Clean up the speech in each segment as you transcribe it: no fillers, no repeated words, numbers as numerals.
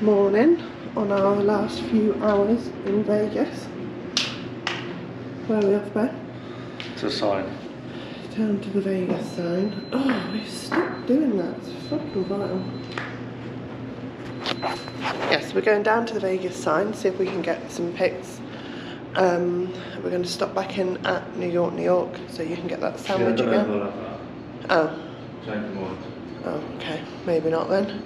morning on our last few hours in Vegas. Where are we off, Ben? It's a sign. Down to the Vegas sign. Oh, we stopped doing that. It's fucking vital. Yes, we're going down to the Vegas sign, see if we can get some pics. We're going to stop back in at New York, so you can get that sandwich again. Oh. Oh, okay. Maybe not then.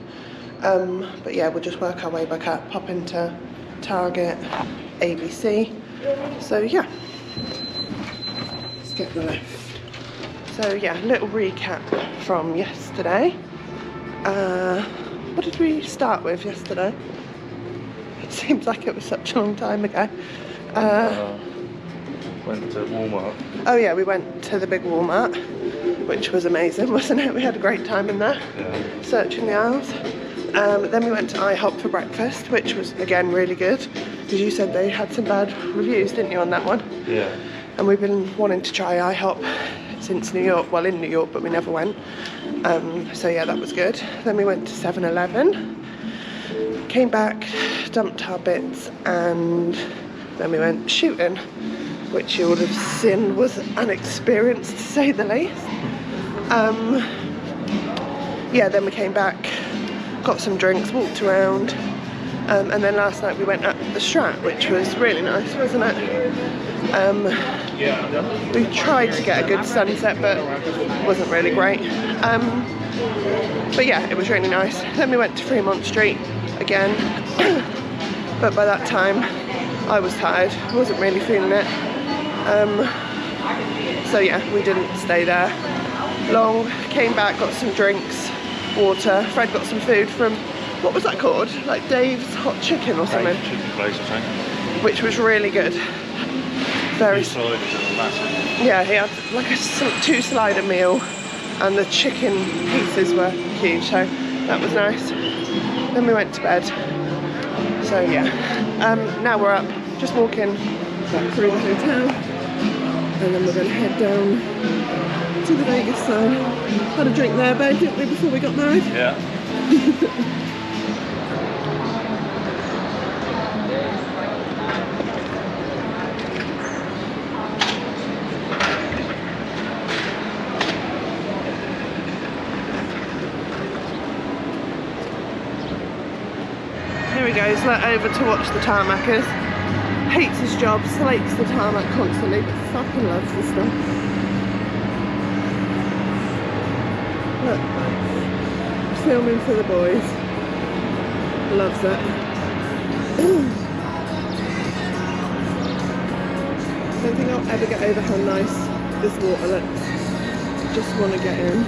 But yeah, we'll just work our way back up, pop into Target, ABC. So yeah, let's get the lift. So yeah, little recap from yesterday. What did we start with yesterday? It seems like it was such a long time ago. Went to Walmart. Oh yeah, we went to the big Walmart, which was amazing, wasn't it? We had a great time in there, yeah. Searching the aisles. Then we went to IHOP for breakfast, which was again really good, because you said they had some bad reviews, didn't you, on that one? Yeah. And we've been wanting to try IHOP since New York, well in New York, but we never went. So yeah, that was good. Then we went to 7-Eleven, came back, dumped our bits, and then we went shooting, which you would have seen was an experience to say the least. Yeah, then we came back, got some drinks, walked around, and then last night we went up the Strat, which was really nice, wasn't it? We tried to get a good sunset, but it wasn't really great. But yeah, it was really nice. Then we went to Fremont Street again, but by that time I was tired, wasn't really feeling it. So yeah, we didn't stay there long. Came back, got some drinks, water. Fred got some food from, what was that called? Like Dave's Hot Chicken or something? Chicken place, I think. Which was really good. Very. Massive. Yeah, he had like a 2-slider meal, and the chicken pieces were huge, so that was nice. Then we went to bed. So yeah, now we're up, just walking back through the hotel, and then we're going to head down to the Vegas sign. Had a drink there, babe, didn't we, before we got married? Yeah. Here he goes, over to watch the tarmackers. Hates his job, slates the tarmac constantly, but fucking loves this stuff. Look, filming for the boys. Loves it. Don't think I'll ever get over how nice this water looks. Just want to get in.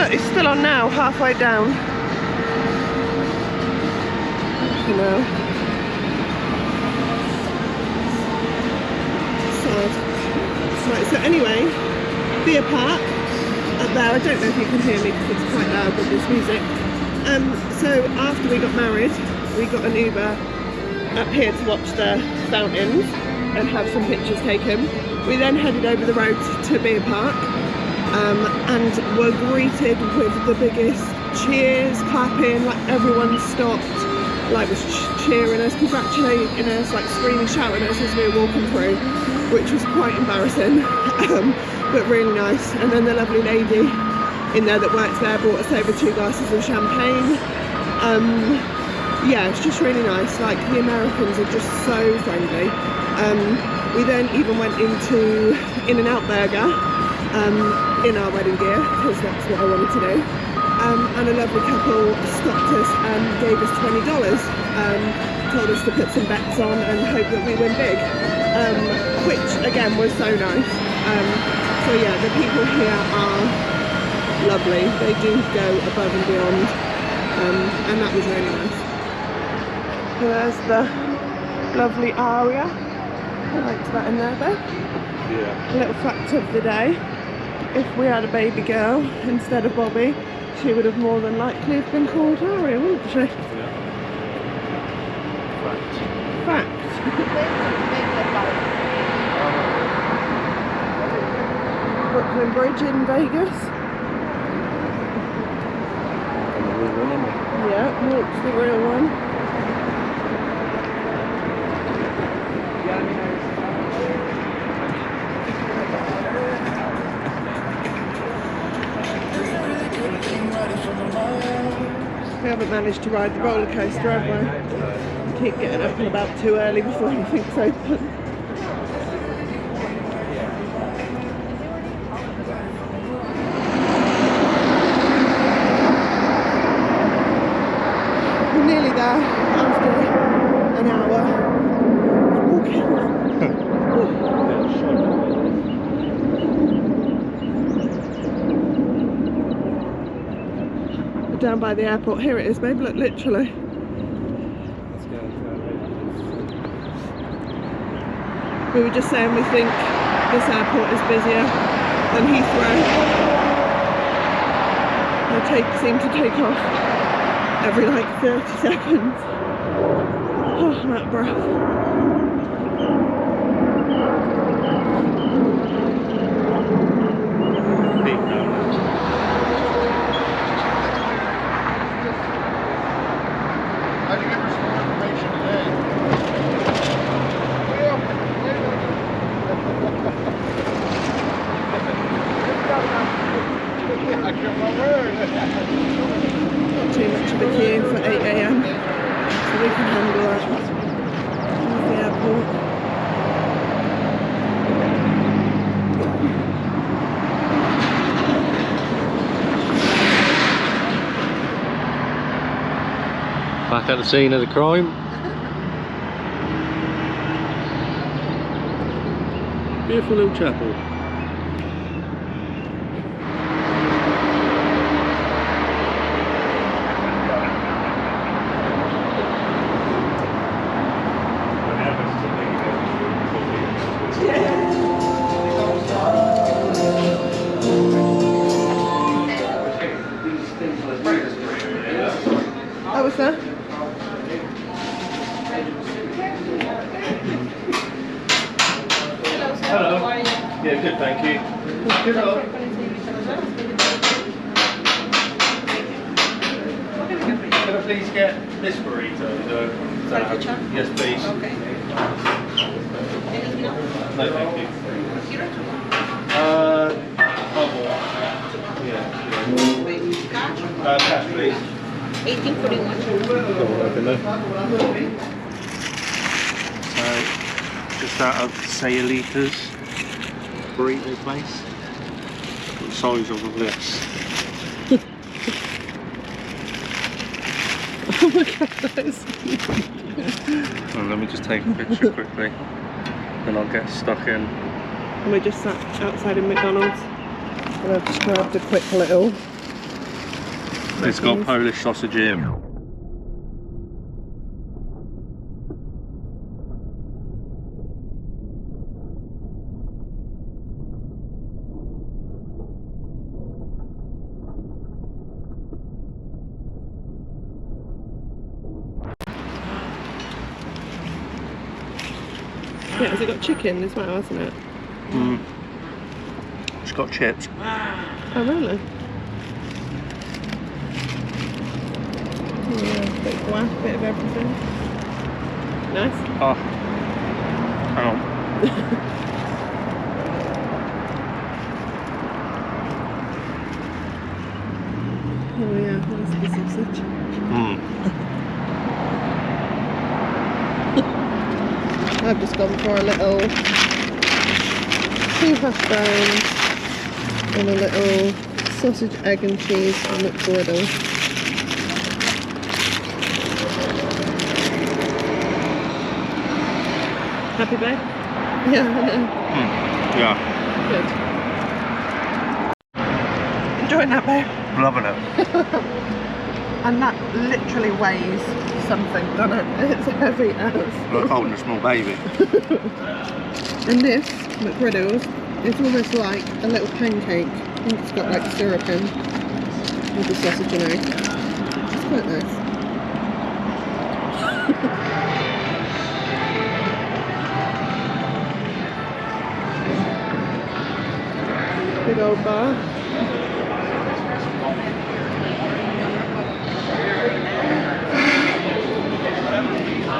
It's still on now, halfway down. You know. Sad. Right, so anyway, Beer Park up there. I don't know if you can hear me because it's quite loud with this music. So after we got married, we got an Uber up here to watch the fountains and have some pictures taken. We then headed over the road to Beer Park. And were greeted with the biggest cheers, clapping, like everyone stopped, like was cheering us, congratulating us, like screaming, shouting at us as we were walking through, which was quite embarrassing, but really nice. And then the lovely lady in there that works there brought us over 2 glasses of champagne. Yeah, it's just really nice. Like, the Americans are just so friendly. We then even went into In-N-Out Burger. In our wedding gear, because that's what I wanted to do, and a lovely couple stopped us and gave us $20, told us to put some bets on and hope that we win big, which again was so nice. So yeah, the people here are lovely, they do go above and beyond, and that was really nice. So there's the lovely aria, I liked that in there though. Yeah. A little fact of the day. If we had a baby girl instead of Bobby, she would have more than likely have been called Aria, wouldn't she? Yeah. Fact. Fact. Brooklyn Bridge in Vegas. Yeah, walk's the real one. We haven't managed to ride the roller coaster, have we? We keep getting up and about too early before anything's open. We're nearly there after an hour walking. Down by the airport. Here it is, babe. Look, literally. We were just saying we think this airport is busier than Heathrow. They seem to take off every like 30 seconds. Oh, I'm out of breath. How'd you give her some more information today? I kept my word. Not too much of a queue for 8 AM, so we can handle that. There's the airport. Back at the scene of the crime. Beautiful little chapel. Oh, was there? Hello. Yeah, good, thank you. Hello. Can I please get this burrito? Yes, please. Okay. Anything else? No, thank you. Yeah. Cash, please. 1841. So, just out of Sayulita's burrito place. What size of this? Oh my god, that is... Well, let me just take a picture quickly. Then I'll get stuck in. And we just sat outside in McDonald's. And I've just grabbed a quick little... It's got Polish sausage in. Yeah, has it got chicken as well, hasn't it? Mm. It's got chips. Oh, really? Yeah, bit of guac, bit of everything. Nice. Oh. Hang on. Oh yeah, that's the sausage. Mm. I've just gone for a little 2 hash browns and a little sausage, egg and cheese McGriddle. Happy, babe? Yeah, I know. Yeah. Good. Enjoying that, babe? Loving it. And that literally weighs something, doesn't it? It's heavy as. Like holding a small baby. And this McGriddles is almost like a little pancake. I think it's got like syrup in. with the sausage and egg. It's quite nice. Big old bar.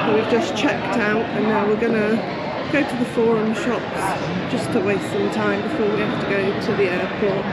So we've just checked out and now we're gonna go to the Forum shops just to waste some time before we have to go to the airport.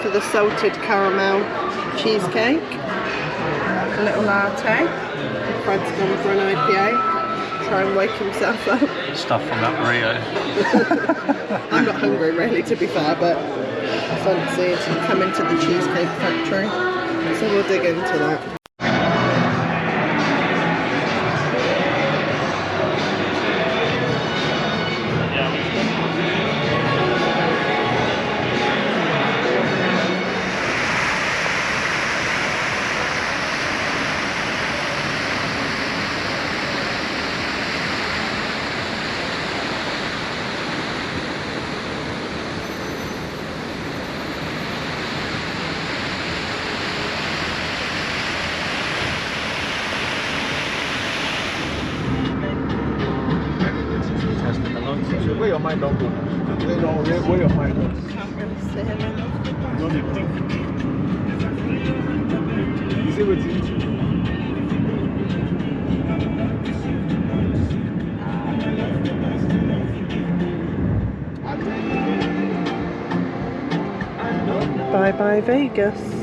For the salted caramel cheesecake, a little latte. Fred's gone for an IPA. Try and wake himself up. Stuff from that burrito. I'm not hungry really, to be fair, but I fancy to come into the Cheesecake Factory, so we'll dig into that. my logo. No, where you find us? Can't really see him. You see what it? Bye bye Vegas.